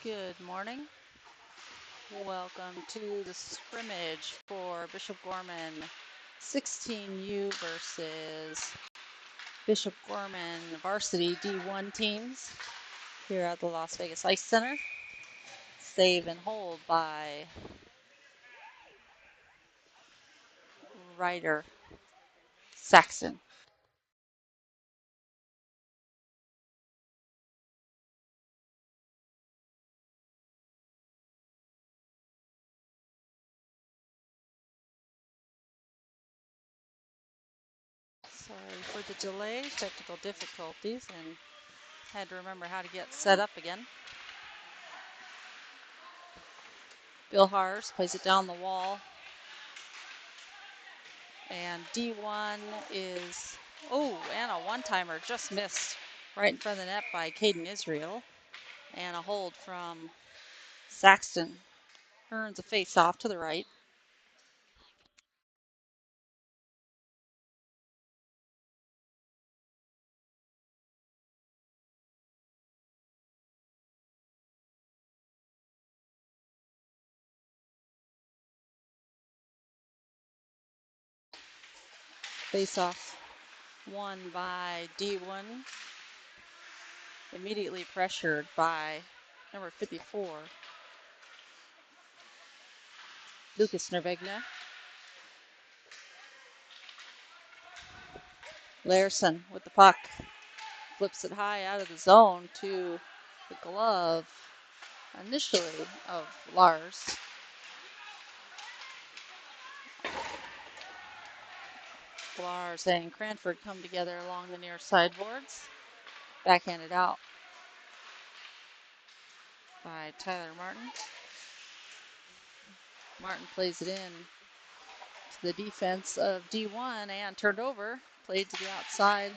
Good morning. Welcome to the scrimmage for Bishop Gorman 16U versus Bishop Gorman Varsity D1 teams here at the Las Vegas Ice Center. Save and hold by Ryder Saxton. Sorry for the delay, technical difficulties, and had to remember how to get set up again. Bill Hars plays it down the wall. And D1 is, and a one-timer just missed right in front of the net by Caden Israel. And a hold from Saxton. Earns a face-off to the right. Face-off won by D1. Immediately pressured by number 54, Lucas Nervegna. Larson with the puck. Flips it high out of the zone to the glove, initially, of Lars. Lars and Cranford come together along the near sideboards. Backhanded out by Tyler Martin. Martin plays it in to the defense of D1 and turned over. Played to the outside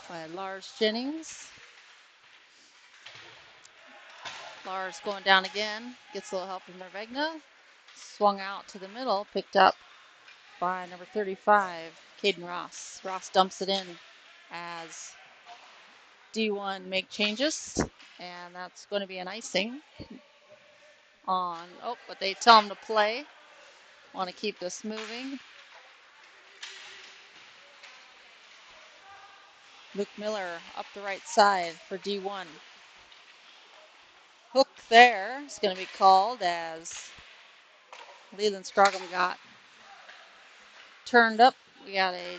by Lars Jennings. Lars going down again. Gets a little help from Nervegna. Swung out to the middle. Picked up by number 35, Caden Ross. Ross dumps it in as D1 make changes. And that's going to be an icing on, but they tell him to play. Want to keep this moving. Luke Miller up the right side for D1. Hook there is going to be called as Leland Scroggum got turned up. We got a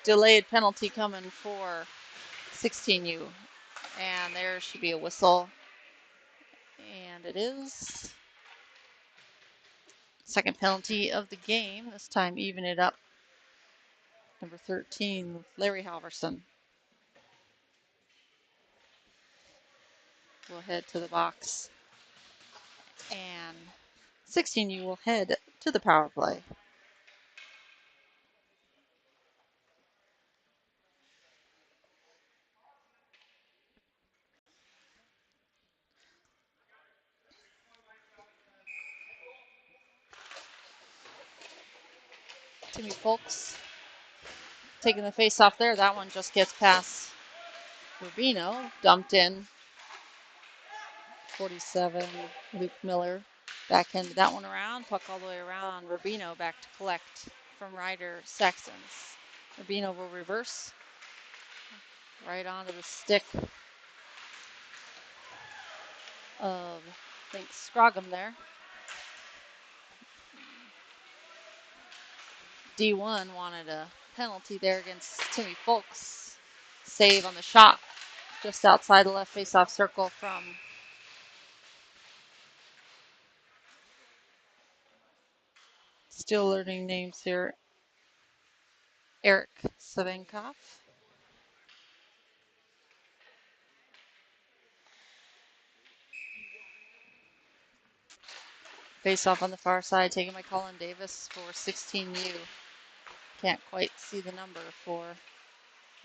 delayed penalty coming for 16U. And there should be a whistle. And it is. Second penalty of the game. This time even it up. Number 13, Larry Halverson. We'll head to the box. And 16U will head to the power play. Timmy Folks taking the face off there. That one just gets past Rubino. Dumped in. 47, Luke Miller. Backhanded that one around. Puck all the way around. Rubino back to collect from Ryder Saxons. Rubino will reverse. Right onto the stick of, I think, Scroggum there. D1 wanted a penalty there against Timmy Folks. Save on the shot just outside the left face-off circle from still learning names here. Eric Savenkov. Face-off on the far side taken by Colin Davis for 16U. Can't quite see the number for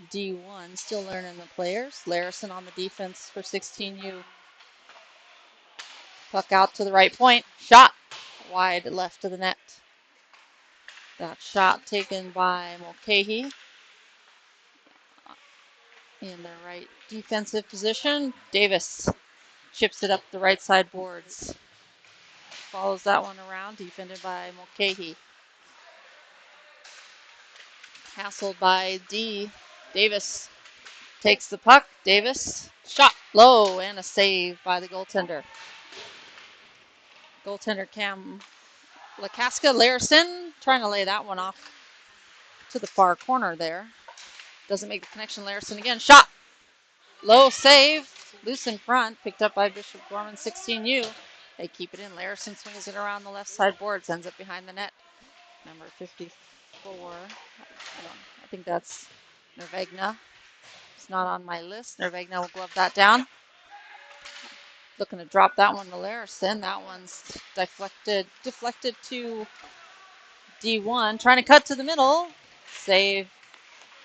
D1. Still learning the players. Larison on the defense for 16U. Puck out to the right point. Shot wide left of the net. That shot taken by Mulcahy in the right defensive position. Davis chips it up the right side boards. Follows that one around, defended by Mulcahy. Hassled by D. Davis takes the puck. Davis, shot low, and a save by the goaltender. Goaltender Cam Lakaska. Larison trying to lay that one off to the far corner there. Doesn't make the connection. Larison again. Shot. Low save. Loose in front. Picked up by Bishop Gorman 16U. They keep it in. Larison swings it around the left side boards. Ends up behind the net. Number 54. I think that's Nervegna. It's not on my list. Nervegna will glove that down. Looking to drop that one to Larison. That one's deflected to D1. Trying to cut to the middle. Save.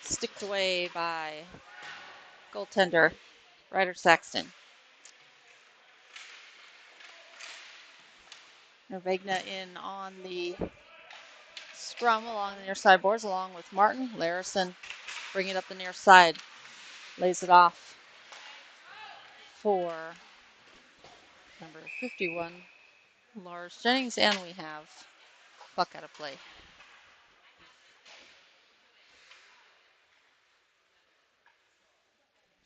Sticked away by goaltender Ryder Saxton. Nervegna in on the scrum along the near side boards along with Martin. Larison bring it up the near side. Lays it off for number 51, Lars Jennings, and we have puck out of play.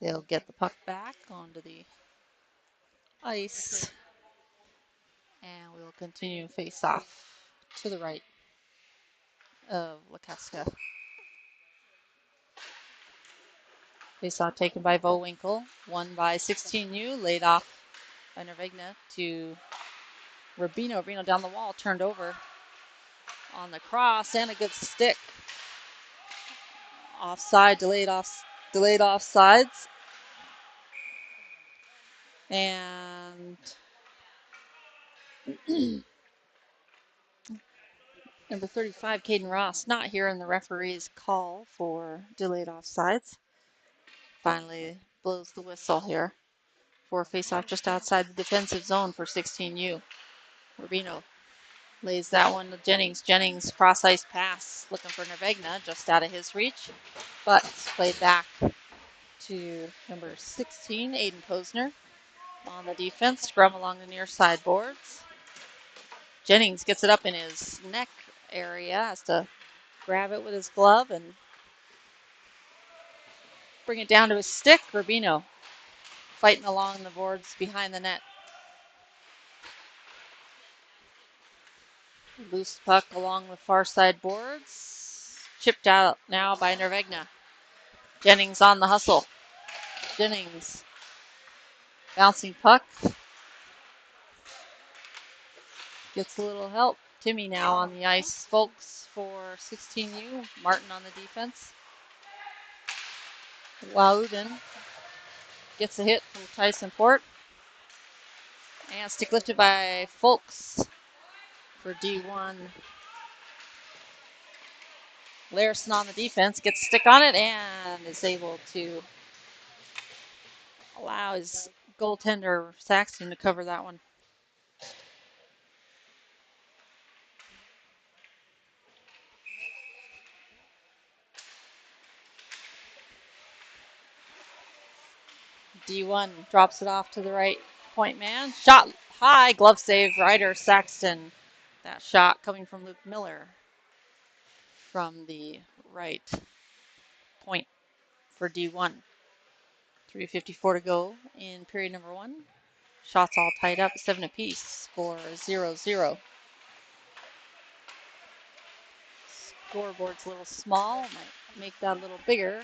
They'll get the puck back onto the ice, and we'll continue face off to the right of Lakaska. Face off taken by Vowinkle, won by 16U, laid off by Nervegna to Rubino. Rubino down the wall, turned over on the cross, and a good stick. Offside, delayed offsides. And number 35, Caden Ross, not hearing the referee's call for delayed offsides. Finally blows the whistle here for a face-off just outside the defensive zone for 16U. Rubino lays that one to Jennings. Jennings cross-ice pass, looking for Nervegna, just out of his reach. But played back to number 16, Aiden Posner. On the defense, scrum along the near side boards. Jennings gets it up in his neck area, has to grab it with his glove and bring it down to his stick. Rubino fighting along the boards behind the net. Loose puck along the far side boards. Chipped out now by Nervegna. Jennings on the hustle. Jennings bouncing puck. Gets a little help. Timmy now on the ice. Folks for 16U. Martin on the defense. Loudon gets a hit from Tyson Port. And stick lifted by Folks for D1. Larison on the defense gets a stick on it and is able to allow his goaltender Saxton to cover that one. D1 drops it off to the right point man. Shot high, glove save, Ryder Saxton. That shot coming from Luke Miller from the right point for D1. 3:54 to go in period number 1. Shots all tied up, 7 apiece, score 0-0. Scoreboard's a little small, might make that a little bigger.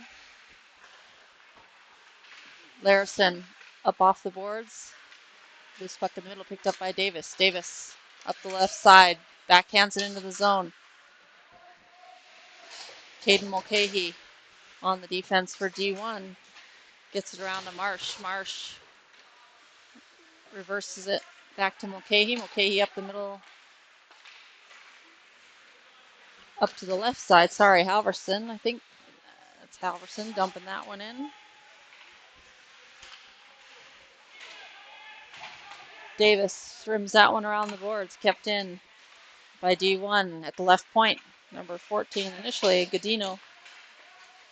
Larison up off the boards. Loose puck in the middle, picked up by Davis. Davis up the left side, backhands it into the zone. Caden Mulcahy on the defense for D1. Gets it around to Marsh. Marsh reverses it back to Mulcahy. Mulcahy up the middle. Up to the left side. Sorry, Halverson. I think that's Halverson dumping that one in. Davis rims that one around the boards. Kept in by D1 at the left point. Number 14 initially, Godino.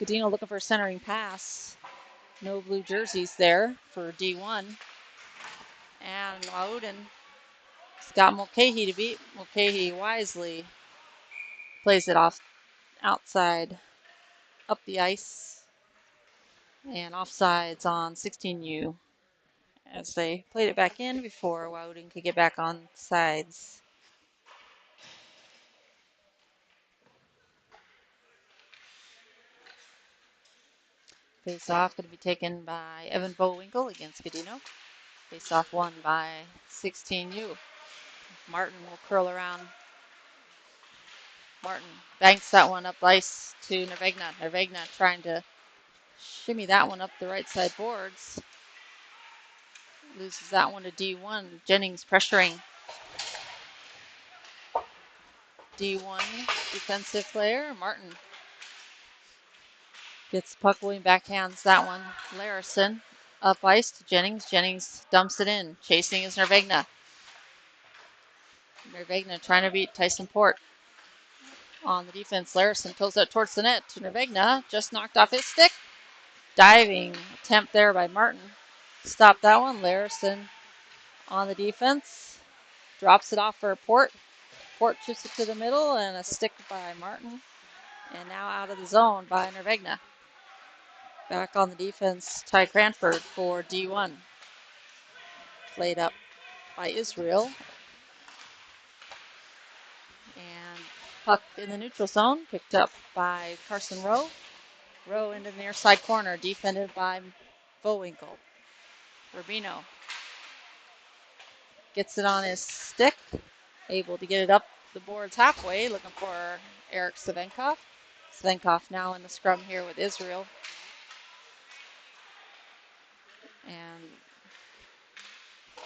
Godino looking for a centering pass. No blue jerseys there for D1. And Wauden's got Mulcahy to beat. Mulcahy wisely plays it off outside, up the ice, and offsides on 16U as they played it back in before Wouden could get back on sides. Face off going to be taken by Evan Bowinkle against Godino. Face off won by 16U. Martin will curl around. Martin banks that one up ice to Nervegna. Nervegna trying to shimmy that one up the right side boards. Loses that one to D1. Jennings pressuring. D1 defensive player. Martin gets puck going, backhands that one. Larison up ice to Jennings. Jennings dumps it in. Chasing is Nervegna. Nervegna trying to beat Tyson Port. On the defense, Larison pulls it towards the net to Nervegna. Just knocked off his stick. Diving attempt there by Martin. Stop that one. Larison on the defense. Drops it off for Port. Port chips it to the middle and a stick by Martin. And now out of the zone by Nervegna. Back on the defense, Ty Cranford for D1. Played up by Israel. And puck in the neutral zone, picked up by Carson Rowe. Rowe into the near side corner, defended by Bowinkle. Rubino gets it on his stick, able to get it up the boards halfway, looking for Eric Savenkov. Savenkov now in the scrum here with Israel. And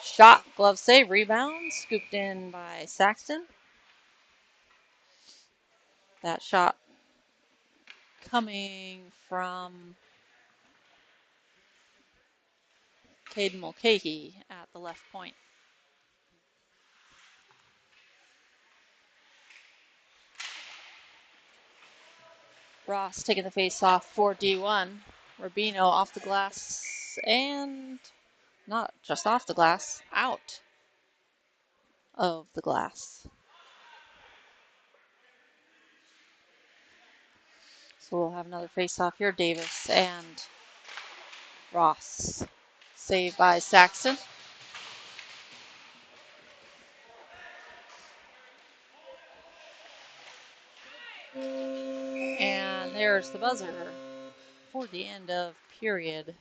shot, glove save, rebound, scooped in by Saxton. That shot coming from Caden Mulcahy at the left point. Ross taking the face off for D1. Rubino off the glass and not just off the glass, out of the glass. So we'll have another face off here. Davis and Ross. Saved by Saxton. And there's the buzzer for the end of period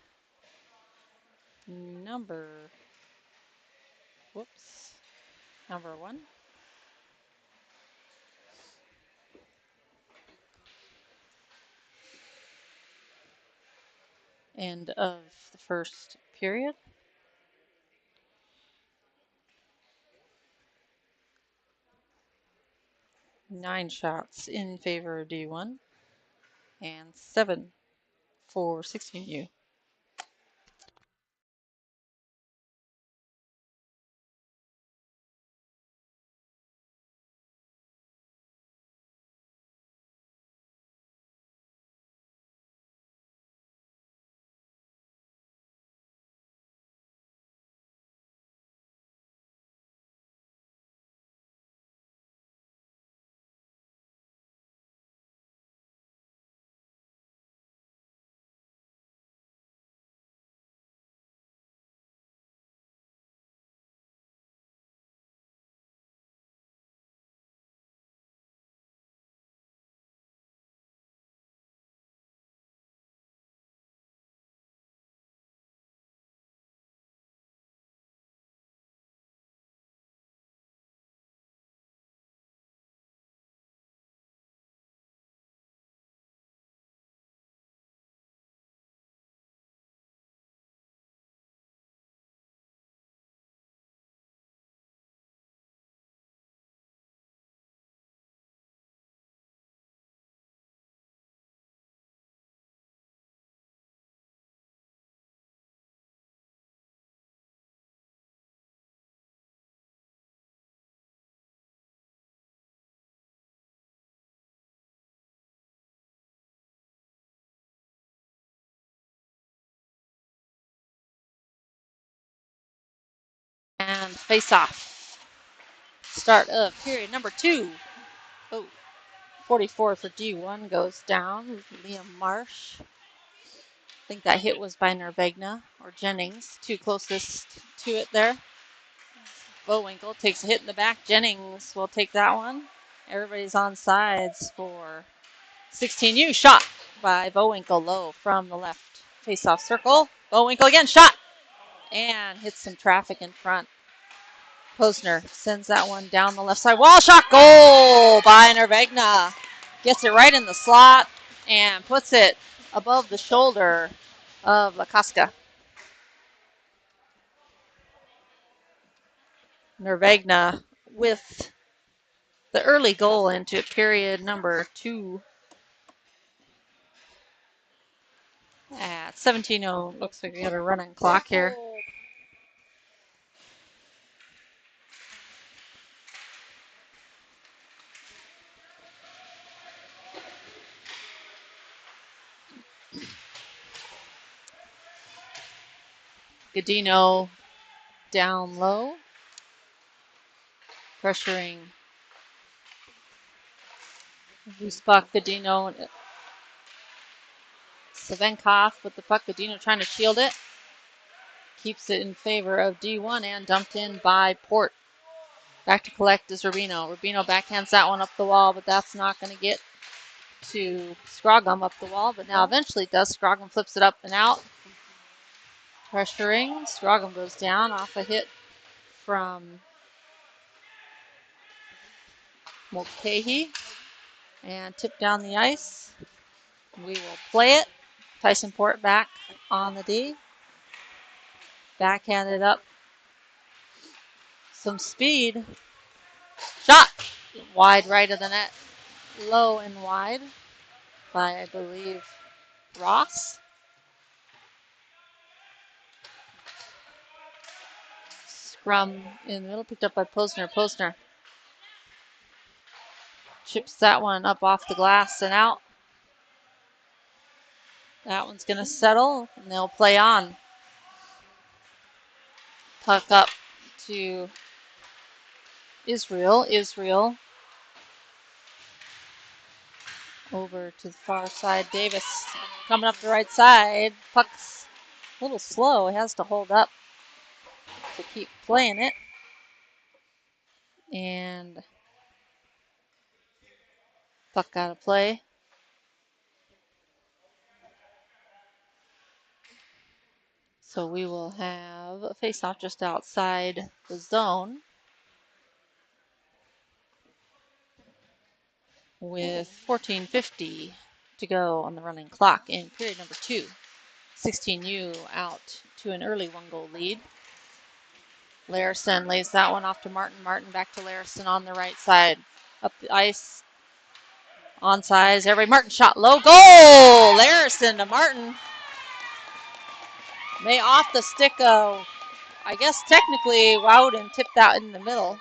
number 1. End of the first period. Nine shots in favor of D1 and 7 for 16U. And face off. Start of period number 2. Oh, 44 for D1 goes down. Liam Marsh. I think that hit was by Nervegna or Jennings. Two closest to it there. Bowinkle takes a hit in the back. Jennings will take that one. Everybody's on sides for 16U. Shot by Bowinkle low from the left face-off circle. Bowinkle again, shot. And hits some traffic in front. Posner sends that one down the left side wall. Shot goal by Nervegna. Gets it right in the slot and puts it above the shoulder of Lakaska. Nervegna with the early goal into period number 2 at 17:0. Looks like we got a running clock here. Godino down low, pressuring loose puck. Godino, Savenkov with the puck. Godino trying to shield it. Keeps it in favor of D1 and dumped in by Port. Back to collect is Rubino. Rubino backhands that one up the wall, but that's not going to get to Scroggum up the wall, but now eventually does. Scroggum flips it up and out. Pressuring. Scroggum goes down off a hit from Mulcahy and tipped down the ice. We will play it. Tyson Port back on the D. Backhanded up. Some speed. Shot! Wide right of the net. Low and wide by, I believe, Ross. Scrum in the middle, picked up by Posner. Posner chips that one up off the glass and out. That one's going to settle, and they'll play on. Puck up to Israel. Israel over to the far side. Davis coming up the right side. Puck's a little slow. He has to hold up to keep playing it. And puck out of play. So we will have a face-off just outside the zone with 14:50 to go on the running clock in period number 2. 16U out to an early 1-goal lead. Larison lays that one off to Martin. Martin back to Larison on the right side. Up the ice. Onsides. Everybody. Martin shot low. Goal! Larison to Martin. May off the stick of, I guess technically Wouden tipped that in the middle.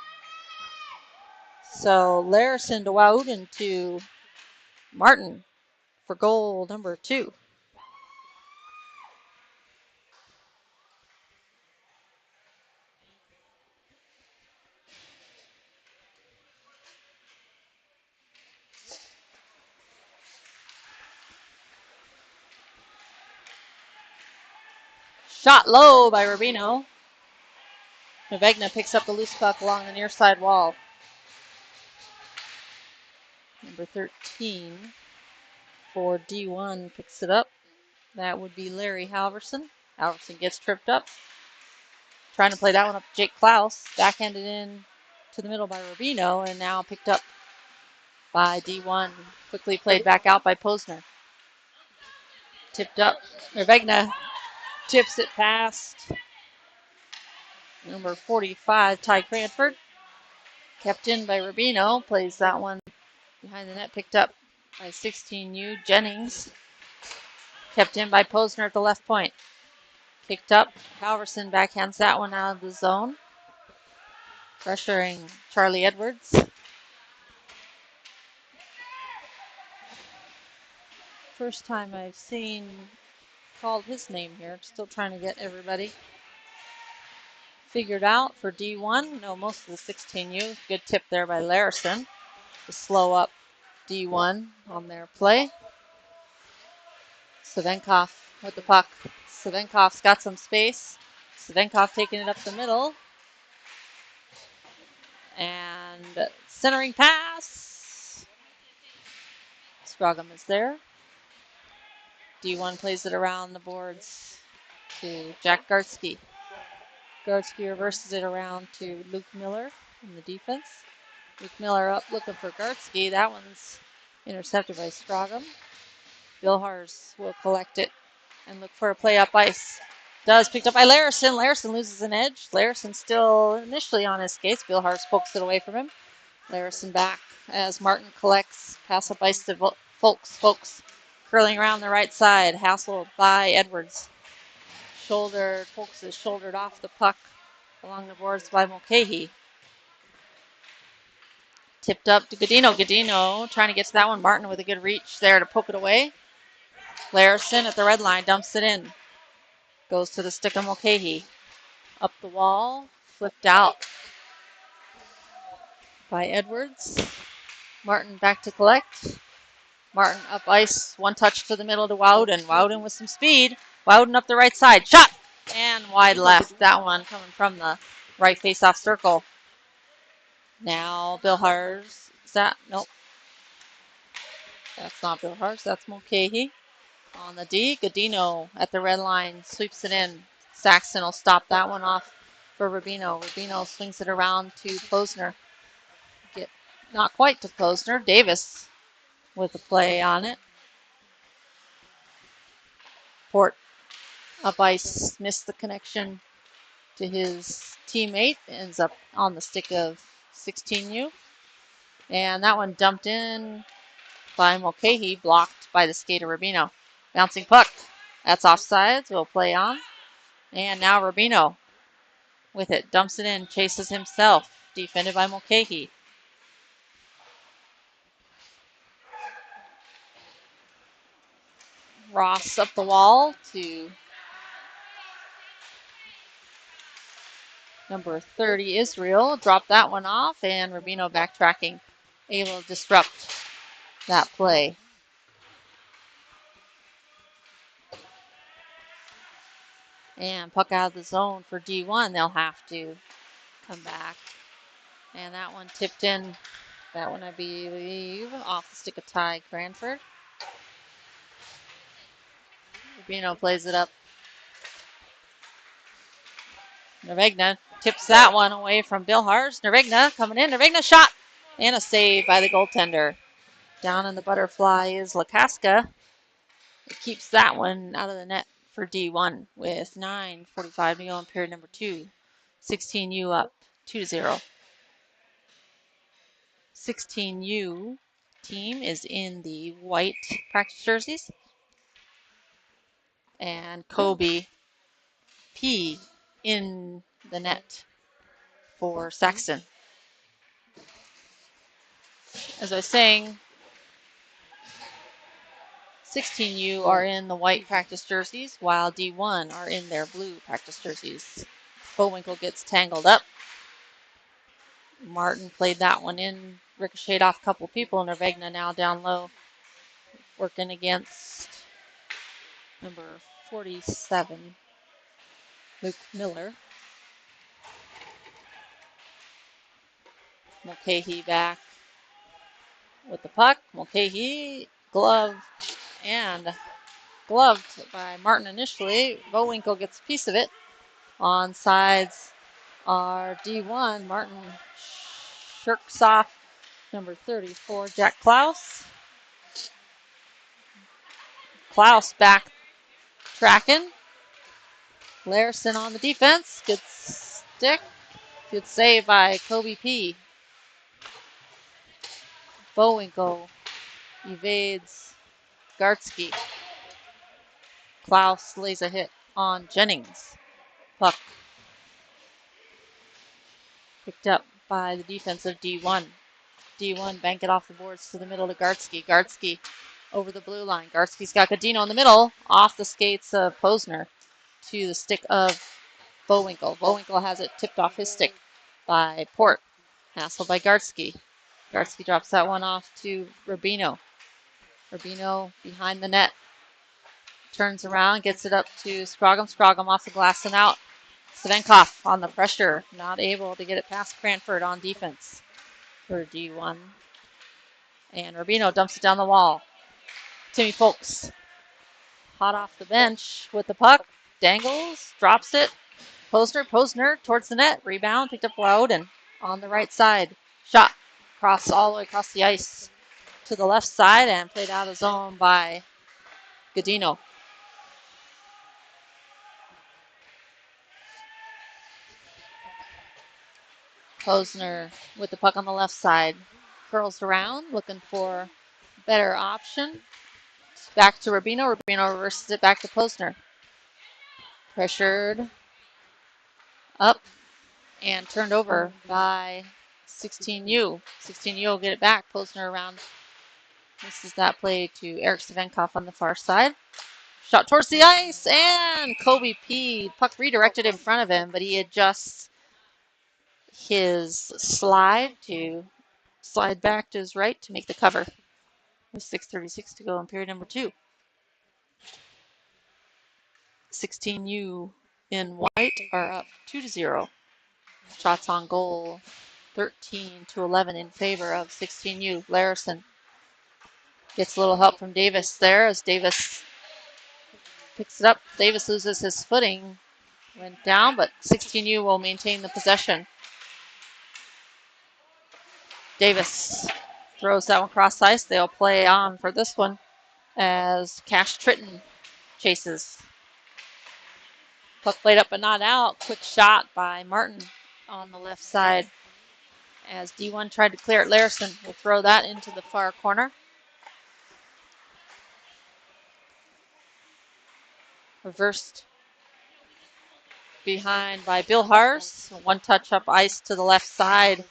So Larison to Wouden to Martin for goal number 2. Shot low by Rubino. Nervegna picks up the loose puck along the near side wall. Number 13 for D1 picks it up. That would be Larry Halverson. Halverson gets tripped up. Trying to play that one up to Jake Klaus. Backhanded in to the middle by Rubino, and now picked up by D1. Quickly played back out by Posner. Tipped up. Nervegna tips it past number 45, Ty Cranford. Kept in by Rubino. Plays that one behind the net. Picked up by 16U, Jennings. Kept in by Posner at the left point. Kicked up. Halverson backhands that one out of the zone. Pressuring Charlie Edwards. First time I've seen called his name here. Still trying to get everybody figured out for D1. No, most of the 16U. Good tip there by Larison to slow up D1 on their play. Savenkov with the puck. Savenkov's got some space. Savenkov taking it up the middle. And centering pass. Scroggum is there. D1 plays it around the boards to Jack Gartsky. Gartsky reverses it around to Luke Miller in the defense. Luke Miller up looking for Gartsky. That one's intercepted by Scroggum. Bilhars will collect it and look for a play up ice. Picked up by Larison. Larison loses an edge. Larison still initially on his skates. Bilhars pokes it away from him. Larison back as Martin collects. Pass up ice to Folks. Folks curling around the right side. Hassled by Edwards. Folks is shouldered off the puck along the boards by Mulcahy. Tipped up to Godino. Godino trying to get to that one. Martin with a good reach there to poke it away. Larison at the red line dumps it in. Goes to the stick of Mulcahy. Up the wall. Flipped out by Edwards. Martin back to collect. Martin up ice. One touch to the middle to Wowden. Wowden with some speed. Wowden up the right side. Shot! And wide left. That one coming from the right face-off circle. Now Bilhars. Is that? Nope. That's not Bilhars. That's Mulcahy. On the D. Godino at the red line. Sweeps it in. Saxon will stop that one off for Rubino. Rubino swings it around to Posner. Not quite to Posner. Davis with a play on it. Port up ice. Missed the connection to his teammate. Ends up on the stick of 16U. And that one dumped in by Mulcahy. Blocked by the skater Rubino. Bouncing puck. That's offsides. We'll play on. And now Rubino with it. Dumps it in. Chases himself. Defended by Mulcahy. Ross up the wall to number 30, Israel. Dropped that one off, and Rubino backtracking, able to disrupt that play. And puck out of the zone for D1. They'll have to come back. And that one tipped in. That one, I believe, off the stick of Ty Cranford. Rubino plays it up. Nervegna tips that one away from Bilhars. Nervegna coming in. Nervegna shot. And a save by the goaltender. Down in the butterfly is Lakaska. It keeps that one out of the net for D1 with 9:45 to go in period number 2. 16U up 2-0. 16U team is in the white practice jerseys. And Kobe P in the net for Saxon. As I was saying, 16U are in the white practice jerseys, while D1 are in their blue practice jerseys. Bowinkle gets tangled up. Martin played that one in, ricocheted off a couple people, and Nervegna now down low, working against number 47, Luke Miller. Mulcahy back with the puck. Mulcahy gloved by Martin initially. Bowinkle gets a piece of it. On sides are D1. Martin shirks off number 34, Jack Klaus. Klaus back tracking. Larison on the defense. Good stick. Good save by Kobe P. Bowinkle evades Gartsky. Klaus lays a hit on Jennings. Puck picked up by the defense of D1. D1 bank it off the boards to the middle to Gartsky. Gartsky over the blue line. Gartsky's got Godino in the middle, off the skates of Posner to the stick of Bowinkle. Bowinkle has it tipped off his stick by Port. Hassled by Gartsky. Gartsky drops that one off to Rubino. Rubino behind the net. Turns around, gets it up to Scroggum. Scroggum off the glass and out. Svenkoff on the pressure. Not able to get it past Cranford on defense for D1. And Rubino dumps it down the wall. Timmy Folks. Hot off the bench with the puck. Dangles. Drops it. Posner towards the net. Rebound. Picked up Loudon on the right side. Shot. All the way across the ice to the left side and played out of zone by Godino. Posner with the puck on the left side. Curls around, looking for a better option. Back to Rubino. Rubino reverses it back to Posner. Pressured up and turned over by 16U. 16U will get it back. Posner around. Misses that play to Eric Svenkoff on the far side. Shot towards the ice, and Kobe P. Puck redirected in front of him, but he adjusts his slide back to his right to make the cover. With 6:36 to go in period number 2. 16U in white are up 2-0. Shots on goal 13-11 in favor of 16U. Larison gets a little help from Davis there as Davis picks it up. Davis loses his footing. Went down, but 16U will maintain the possession. Davis throws that one cross ice. They'll play on for this one as Cash Tritton chases. Puck played up but not out. Quick shot by Martin on the left side as D1 tried to clear it. Larison will throw that into the far corner. Reversed behind by Bill Hars. One touch up ice to the left side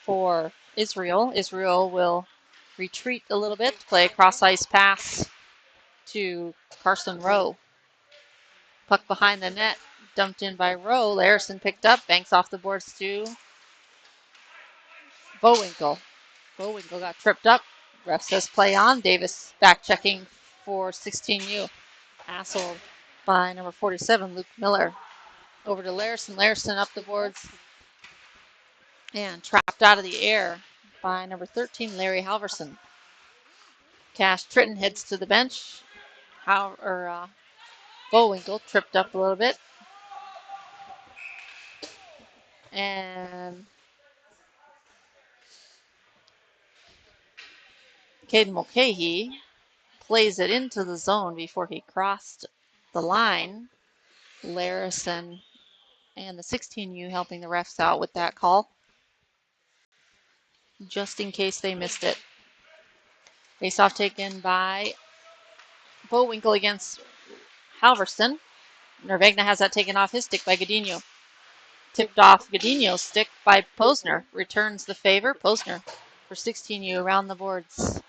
for Israel. Israel will retreat a little bit to play a cross ice pass to Carson Rowe. Puck behind the net, dumped in by Rowe. Larison picked up, banks off the boards to Bowinkle. Bowinkle got tripped up. Ref says play on. Davis back checking for 16U. Hassled by number 47, Luke Miller. Over to Larison. Larison up the boards and trapped out of the air by number 13, Larry Halverson. Cash Tritton heads to the bench. Bowinkle tripped up a little bit. And Caden Mulcahy plays it into the zone before he crossed the line. Larison and the 16U helping the refs out with that call, just in case they missed it. Face-off taken by Bowinkle against Halverson. Nervegna has that taken off his stick by Godinho. Tipped off Godinho's stick by Posner. Returns the favor. Posner for 16U around the boards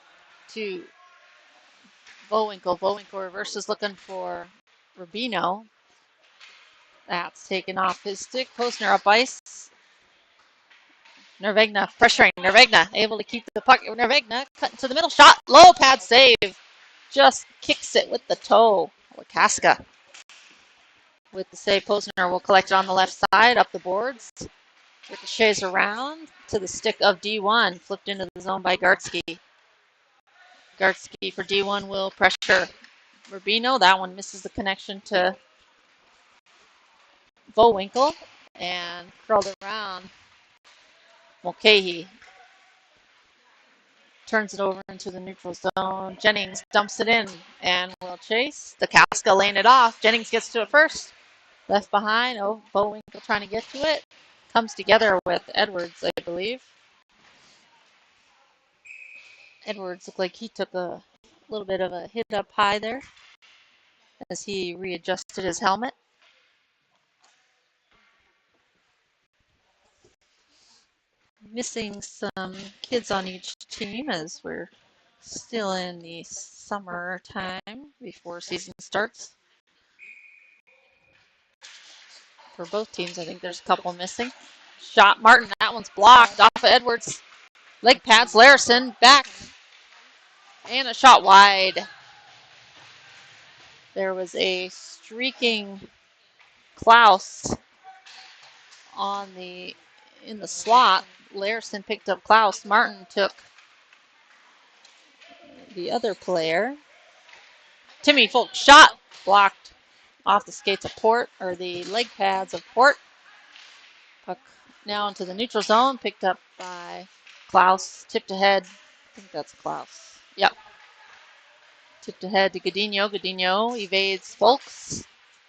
to Bowinkle. Bowinkle reverses looking for Rubino. That's taken off his stick. Posner up ice. Nervegna pressuring. Nervegna able to keep the puck. Nervegna cut into the middle. Shot. Low pad save. Just kicks it with the toe. Wakaska with the save. Posner will collect it on the left side. Up the boards. Ricochets around to the stick of D1. Flipped into the zone by Gartsky. Gartsky for D1 will pressure Rubino. That one misses the connection to Bowinkle and curled around. Mulcahy turns it over into the neutral zone. Jennings dumps it in and will chase. Dakaska laying it off. Jennings gets to it first. Left behind. Oh, Bowinkle trying to get to it. Comes together with Edwards, I believe. Edwards looked like he took a little bit of a hit up high there as he readjusted his helmet. Missing some kids on each team as we're still in the summertime before season starts. for both teams. I think there's a couple missing. Shot Martin. That one's blocked off of Edwards. Leg pads. Larison back. And a shot wide. There was a streaking Klaus in the slot. Larison picked up Klaus. Martin took the other player. Timmy Folk shot blocked off the skates of Port, or the leg pads of Port. Puck now into the neutral zone, picked up by Klaus, tipped ahead. I think that's Klaus. Yep. Tipped ahead to Godinho. Godinho evades Folks.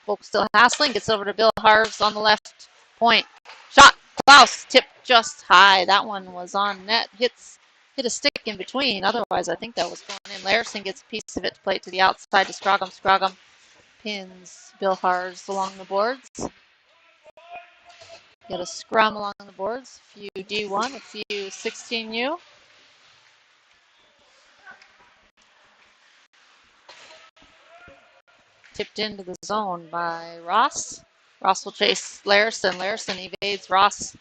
Folks still hassling, gets over to Bill Harves on the left point. Shot, Klaus, tipped just high. That one was on net, hit a stick in between. Otherwise, I think that was going in. Larison gets a piece of it to play it to the outside to Scroggum. Scroggum pins Bill Harves along the boards. Got a scrum along the boards. A few D1, a few 16U. Tipped into the zone by Ross. Ross will chase Larison. Larison evades Ross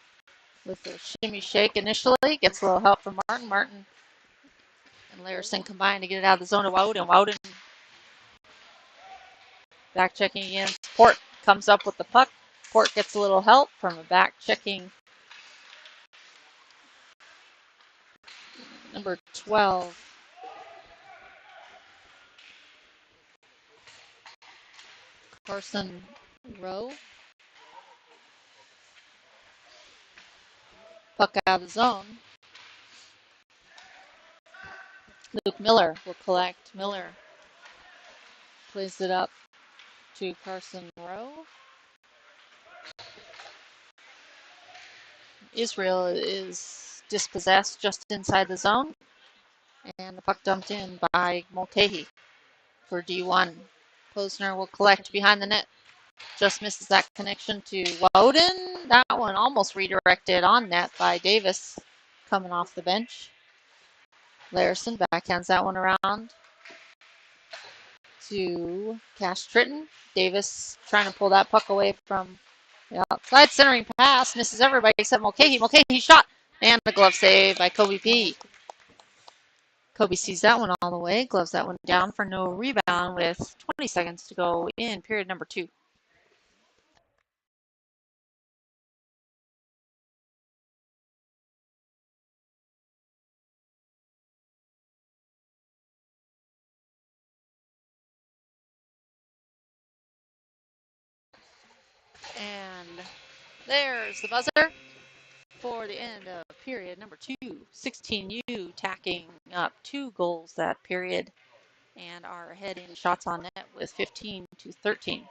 with a shimmy shake initially. Gets a little help from Martin. Martin and Larison combine to get it out of the zone to Wouden. Wouden back checking against Port. Comes up with the puck. Port gets a little help from a back checking number 12. Carson Rowe. Puck out of the zone. Luke Miller will collect. Miller plays it up to Carson Rowe. Israel is dispossessed just inside the zone. And the puck dumped in by Mulcahy for D1. Posner will collect behind the net. Just misses that connection to Wouden. That one almost redirected on net by Davis coming off the bench. Larison backhands that one around to Cash Tritton. Davis trying to pull that puck away from the outside. Centering pass. Misses everybody except Mulcahy. Mulcahy shot. And the glove save by Kobe P. Kobe sees that one all the way. Gloves that one down for no rebound with 20 seconds to go in period number 2. And there's the buzzer for the end of period number 2. 16U tacking up 2 goals that period and are ahead in shots on net with 15-13.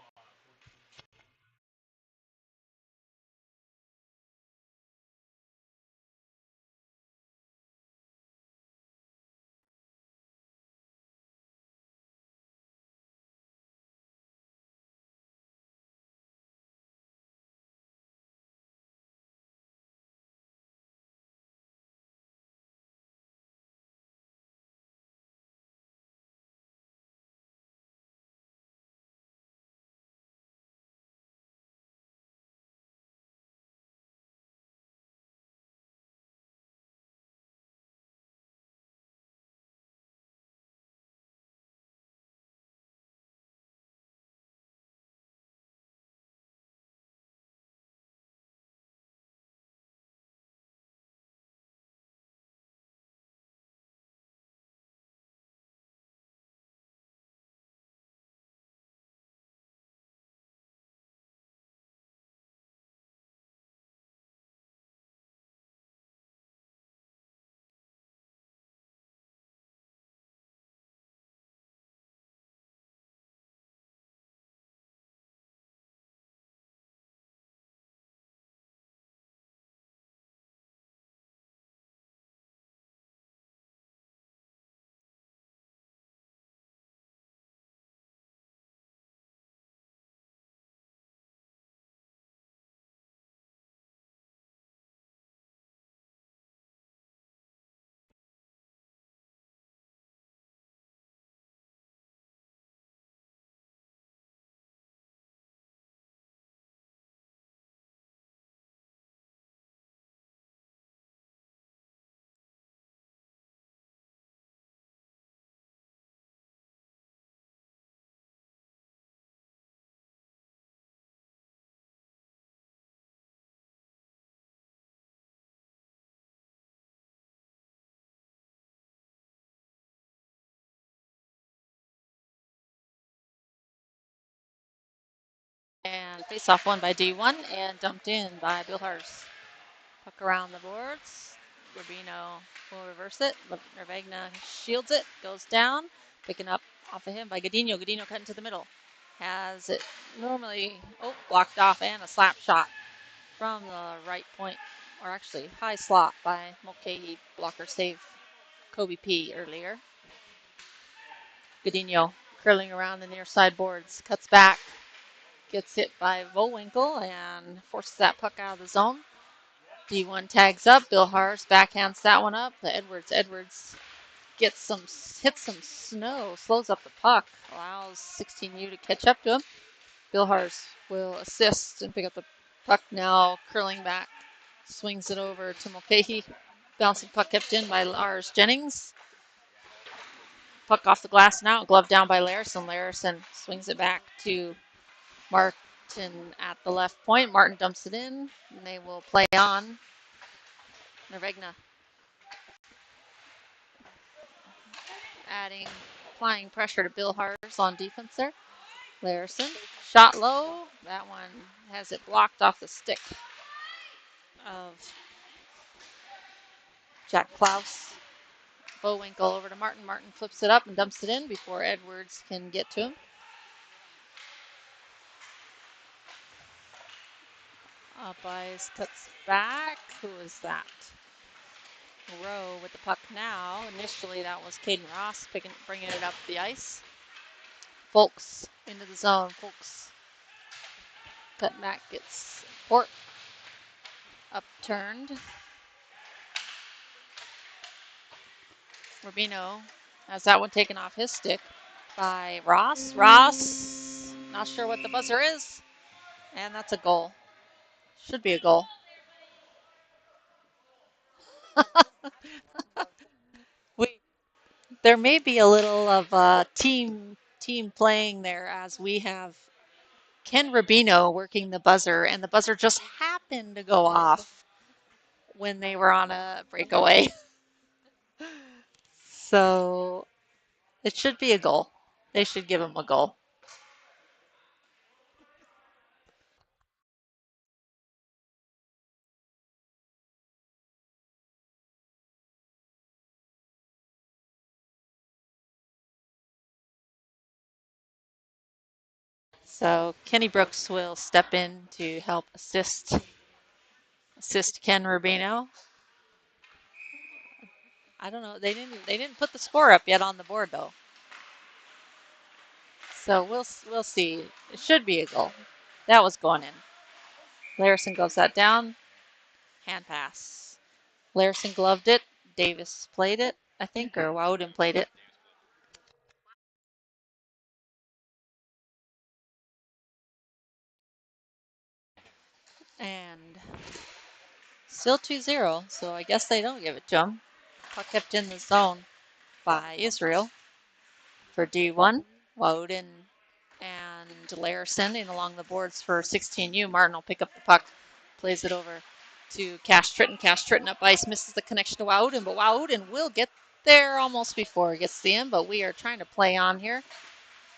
And face-off won by D1 and dumped in by Bilhars. Puck around the boards. Rubino will reverse it. Nervegna shields it, goes down. Picking up off of him by Godinho. Godinho cut into the middle. Has it normally, blocked off and a slap shot from the right point, or actually high slot by Mulcahy. Blocker save Kobe P earlier. Godinho curling around the near side boards, cuts back, gets hit by Vowinkle and forces that puck out of the zone. D1 tags up. Bilhars backhands that one up. Edwards hits some snow, slows up the puck, allows 16U to catch up to him. Bilhars will assist and pick up the puck now, curling back, swings it over to Mulcahy. Bouncing puck kept in by Lars Jennings. Puck off the glass now, glove down by Larison. Larison swings it back to Martin at the left point. Martin dumps it in, and they will play on. Nervegna applying pressure to Bilhars on defense there. Larison, shot low. That one has it blocked off the stick of Jack Klaus. Bowinkle over to Martin. Martin flips it up and dumps it in before Edwards can get to him. Up ice cuts back. Who is that? Rowe with the puck now. Initially, that was Caden Ross bringing it up the ice. Folks into the zone. Folks cut back, gets Port upturned. Rubino has that one taken off his stick by Ross. Ross, not sure what the buzzer is. And that's a goal. Should be a goal. There may be a little of team playing there, as we have Ken Rubino working the buzzer, and the buzzer just happened to go off when they were on a breakaway. So it should be a goal. They should give him a goal. So Kenny Brooks will step in to help assist Ken Rubino. I don't know. They didn't put the score up yet on the board though. So we'll see. It should be a goal. That was going in. Larison gloves that down. Hand pass. Larison gloved it. Davis played it, I think, or Woden played it. And still 2-0, so I guess they don't give it to him. Puck kept in the zone by Israel for D1. Woden and Larison in along the boards for 16U. Martin will pick up the puck, plays it over to Cash Tritton. Cash Tritton up ice, misses the connection to Woden, but Woden will get there almost before he gets to the end, but we are trying to play on here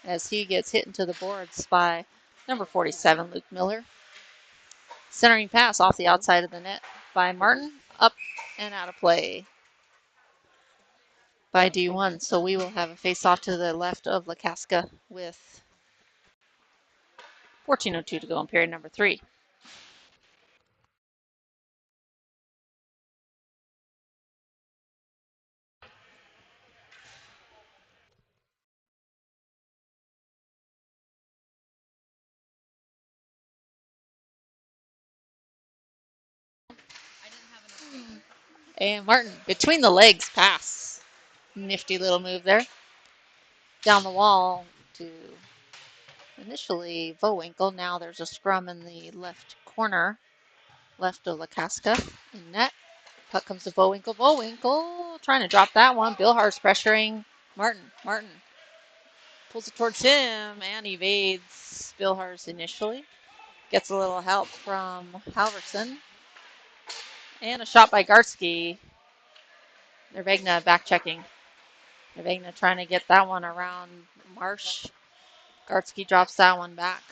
as he gets hit into the boards by number 47, Luke Miller. Centering pass off the outside of the net by Martin, up and out of play by D1. So we will have a face-off to the left of Lakaska with 14:02 to go in period number 3. And Martin, between the legs pass. Nifty little move there. Down the wall to initially Vowinkle. Now there's a scrum in the left corner, left of Lakaska in net. Puck comes to Vowinkle. Vowinkle trying to drop that one. Bilhars pressuring Martin. Martin pulls it towards him and evades Bilhars initially. Gets a little help from Halverson. And a shot by Gartsky. Nervegna back checking. Nervegna trying to get that one around Marsh. Gartsky drops that one back.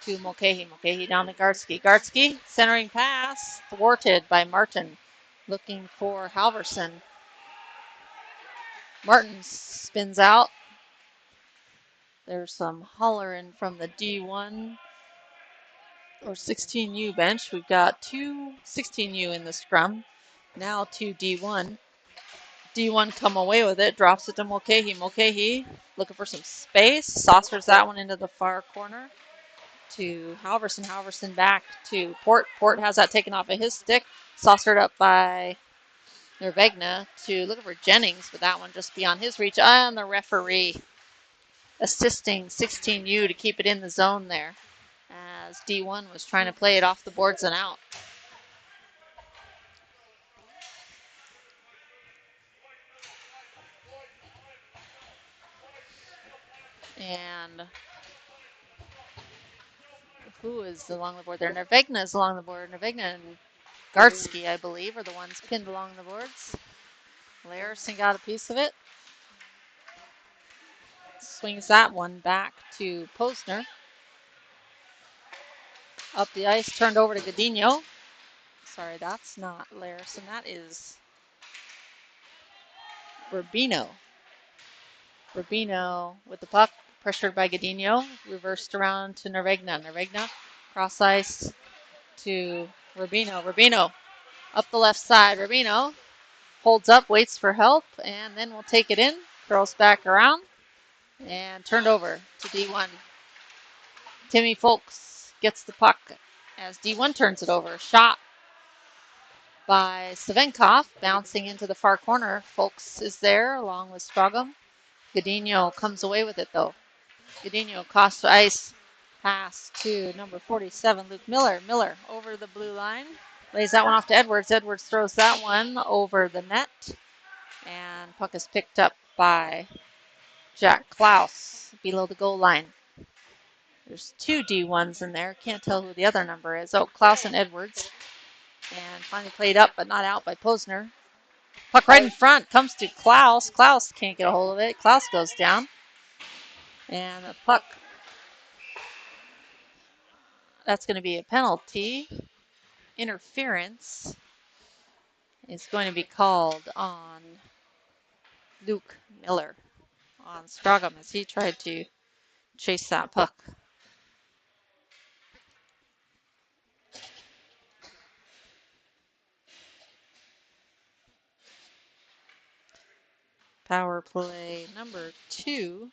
to Mulcahy. Mulcahy down to Gartsky. Gartsky, centering pass, thwarted by Martin. Looking for Halverson. Martin spins out. There's some hollering from the D1 or 16U bench. We've got two 16U in the scrum. Now two D1. D1 come away with it, drops it to Mulcahy. Mulcahy looking for some space, saucers that one into the far corner to Halverson. Halverson back to Port. Port has that taken off of his stick, saucered up by Nervegna to looking for Jennings, but that one just beyond his reach. And the referee assisting 16U to keep it in the zone there as D1 was trying to play it off the boards and out. And who is along the board there? Nervegna is along the board. Nervegna and Gartsky, I believe, are the ones pinned along the boards. Larison got a piece of it. Swings that one back to Posner. Up the ice, turned over to Godinho. Sorry, that's not Larison. That is Rubino. Rubino with the puck, pressured by Godinho. Reversed around to Nervegna. Nervegna, cross ice to Rubino. Rubino up the left side. Rubino holds up, waits for help, and then will take it in. Curls back around and turned over to D1. Timmy Folks gets the puck as D1 turns it over. Shot by Savenkov, bouncing into the far corner. Folks is there along with Strogum. Godinho comes away with it though. Godinho across the ice, pass to number 47, Luke Miller. Miller over the blue line, lays that one off to Edwards. Edwards throws that one over the net, and puck is picked up by Jack Klaus below the goal line. There's two D1s in there. Can't tell who the other number is. Oh, Klaus and Edwards. And finally played up, but not out by Posner. Puck right in front. Comes to Klaus. Klaus can't get a hold of it. Klaus goes down. And the puck. That's going to be a penalty. Interference is going to be called on Luke Miller on Strogum as he tried to chase that puck. Power play number 2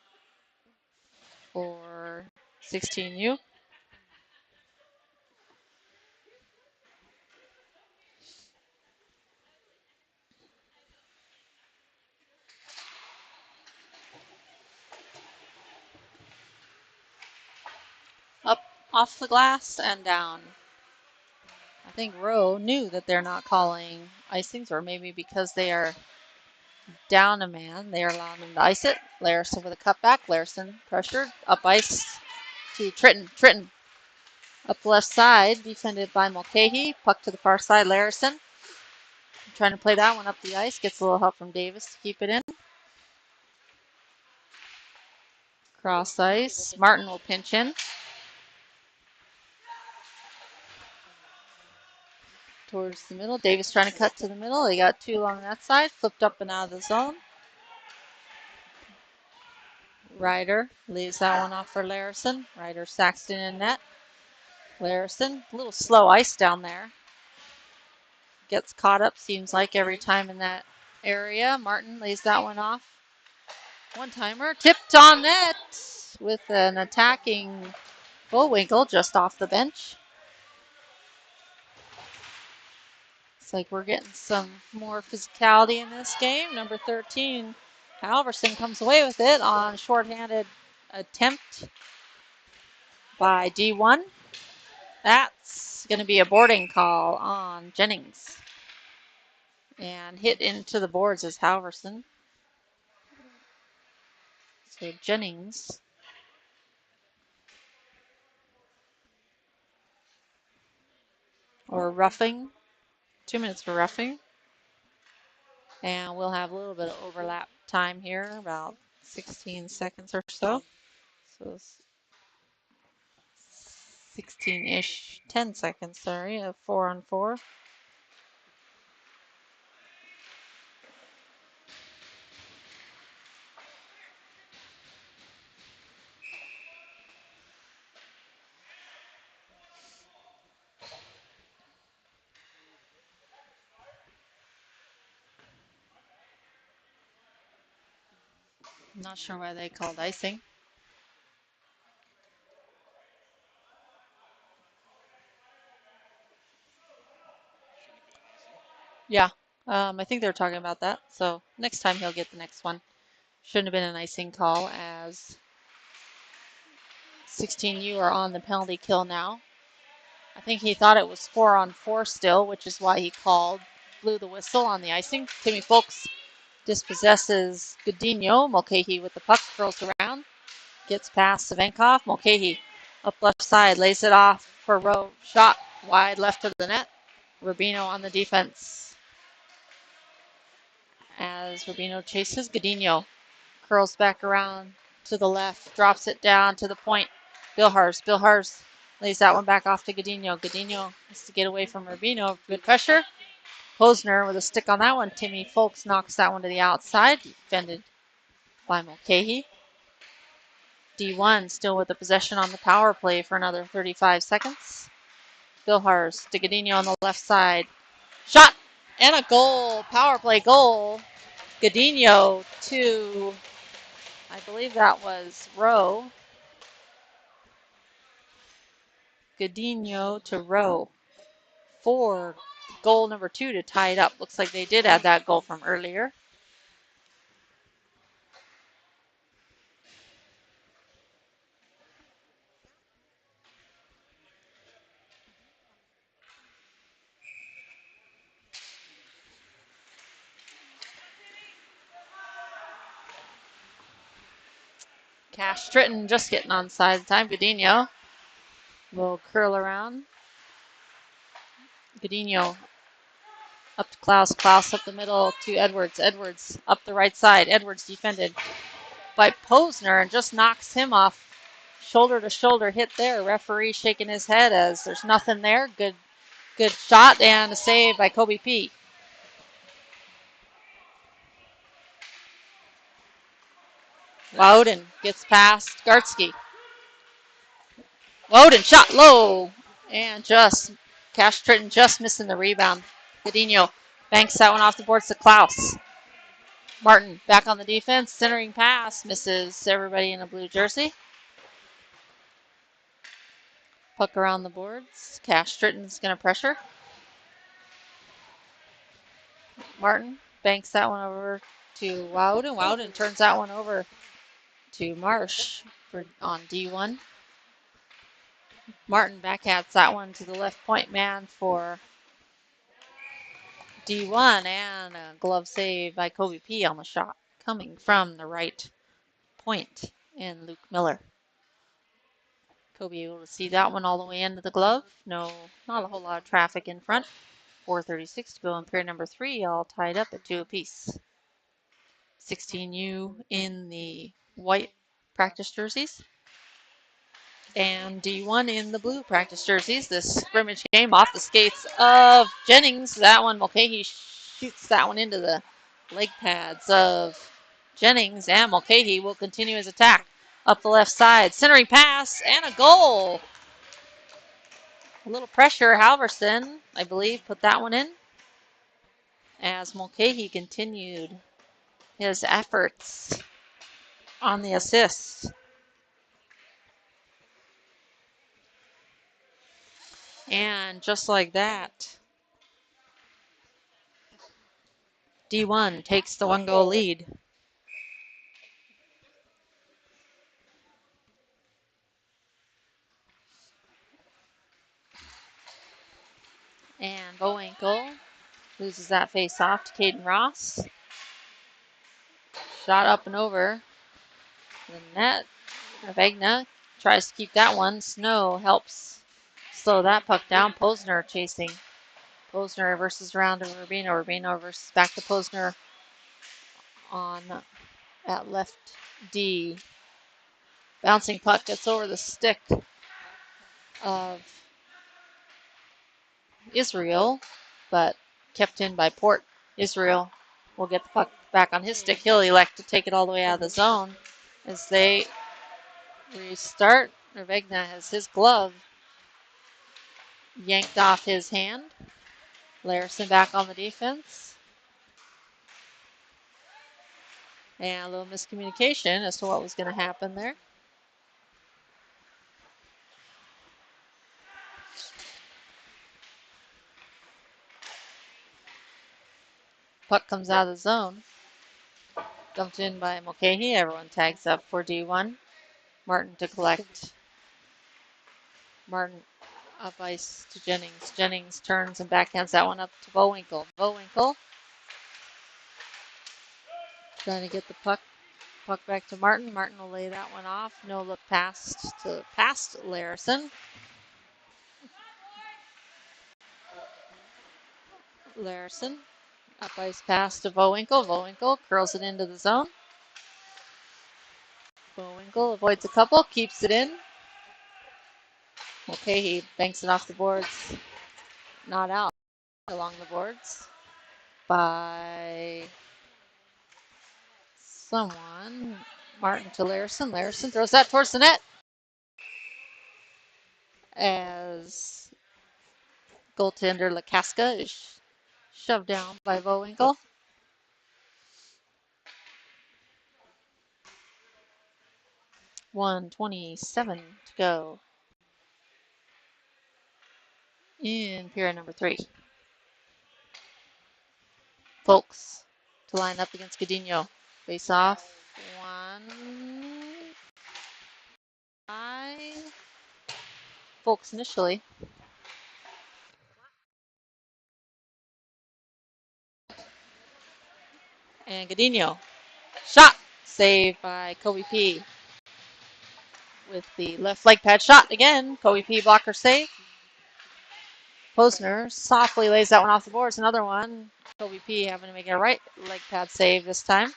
for 16U. Up off the glass and down. I think Rowe knew that they're not calling icings, or maybe because they are down a man, they are allowing them to ice it. Larison with a cutback. Larison pressured. Up ice to Tritton. Tritton up the left side, defended by Mulcahy. Puck to the far side. Larison trying to play that one up the ice. Gets a little help from Davis to keep it in. Cross ice. Martin will pinch in. Towards the middle. Davis trying to cut to the middle. They got two along that side. Flipped up and out of the zone. Ryder leaves that one off for Larison. Ryder Saxton in net. Larison, a little slow ice down there. Gets caught up, seems like, every time in that area. Martin lays that one off. One-timer, tipped on net with an attacking Bullwinkle just off the bench. Looks like we're getting some more physicality in this game. Number 13, Halverson comes away with it on shorthanded attempt by D1. That's going to be a boarding call on Jennings. And hit into the boards is Halverson. So Jennings or roughing. 2 minutes for roughing. And we'll have a little bit of overlap time here, about 16 seconds or so. So 16-ish, 10 seconds, sorry, of 4-on-4. Not sure why they called icing. Yeah, I think they were talking about that. So next time he'll get the next one. Shouldn't have been an icing call as 16U are on the penalty kill now. I think he thought it was 4-on-4 still, which is why he blew the whistle on the icing. Timmy Folks dispossesses Godinho. Mulcahy with the puck curls around, gets past Savenkov. Mulcahy up left side, lays it off for Rowe. Shot wide left of the net. Rubino on the defense as Rubino chases. Godinho curls back around to the left, drops it down to the point. Bilhars lays that one back off to Godinho. Godinho has to get away from Rubino. Good pressure. Posner with a stick on that one. Timmy Folks knocks that one to the outside. Defended by Mulcahy. D1 still with the possession on the power play for another 35 seconds. Bilhars to Godinho on the left side. Shot and a goal. Power play goal. Godinho to, I believe that was Rowe. Godinho to Rowe for goal number 2 to tie it up. Looks like they did add that goal from earlier. Cash Stritton just getting on side time. Godinho will curl around. Godinho up to Klaus. Klaus up the middle to Edwards. Edwards up the right side. Edwards defended by Posner and just knocks him off. Shoulder to shoulder hit there. Referee shaking his head as there's nothing there. Good shot and a save by Kobe P. Woden gets past Gartsky. Woden shot low and just Cash Stritton just missing the rebound. Godinho banks that one off the boards to Klaus. Martin back on the defense, centering pass, misses everybody in a blue jersey. Puck around the boards. Cash Stritton's going to pressure. Martin banks that one over to Wouden. Wouden turns that one over to Marsh on D1. Martin backhats that one to the left point man for D1 and a glove save by Kobe P on the shot coming from the right point in Luke Miller. Kobe able to see that one all the way into the glove. No, not a whole lot of traffic in front. 4:36 to go in period number 3, all tied up at 2 apiece. 16U in the white practice jerseys and D1 in the blue practice jerseys. This scrimmage game off the skates of Jennings. That one, Mulcahy shoots that one into the leg pads of Jennings, and Mulcahy will continue his attack up the left side. Centering pass and a goal. A little pressure. Halverson, I believe, put that one in as Mulcahy continued his efforts on the assist. And just like that, D1 takes the 1-goal lead. And Bowinkle loses that face off to Caden Ross. Shot up and over the net. Vegna tries to keep that one. Snow helps slow that puck down. Posner chasing. Posner reverses around to Rubino. Rubino reverses back to Posner on at left D. Bouncing puck gets over the stick of Israel, but kept in by Port. Israel will get the puck back on his stick. He'll elect to take it all the way out of the zone as they restart. Nervegna has his glove yanked off his hand. Larson back on the defense. And a little miscommunication as to what was going to happen there. Puck comes out of the zone. Dumped in by Mulcahy. Everyone tags up for D1. Martin to collect. Martin up ice to Jennings. Jennings turns and backhands that one up to Bowinkle. Bowinkle trying to get the puck back to Martin. Martin will lay that one off. No look past Larson. Larson up ice pass to Bowinkle. Bowinkle curls it into the zone. Bowinkle avoids a couple, keeps it in. Okay, he banks it off the boards. Not out along the boards by someone. Martin to Larson. Larson throws that towards the net as goaltender Lakaska is shoved down by Bowinkle. .127 to go in period number 3. Folks to line up against Godinho. Face off. 1. Folks initially. And Godinho. Shot. Saved by Kobe P. With the left leg pad shot again. Kobe P. blocker save. Posner softly lays that one off the boards. Another one. Kobe P. having to make a right leg pad save this time.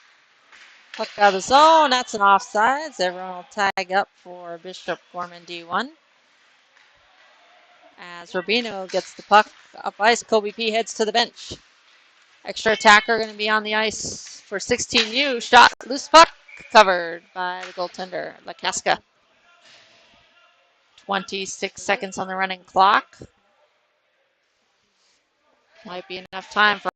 Puck out of the zone. That's an offsides. Everyone will tag up for Bishop Gorman D1. As Rubino gets the puck up ice, Kobe P. heads to the bench. Extra attacker going to be on the ice for 16U. Shot, loose puck, covered by the goaltender, Lakaska. 26 seconds on the running clock. Might be enough time for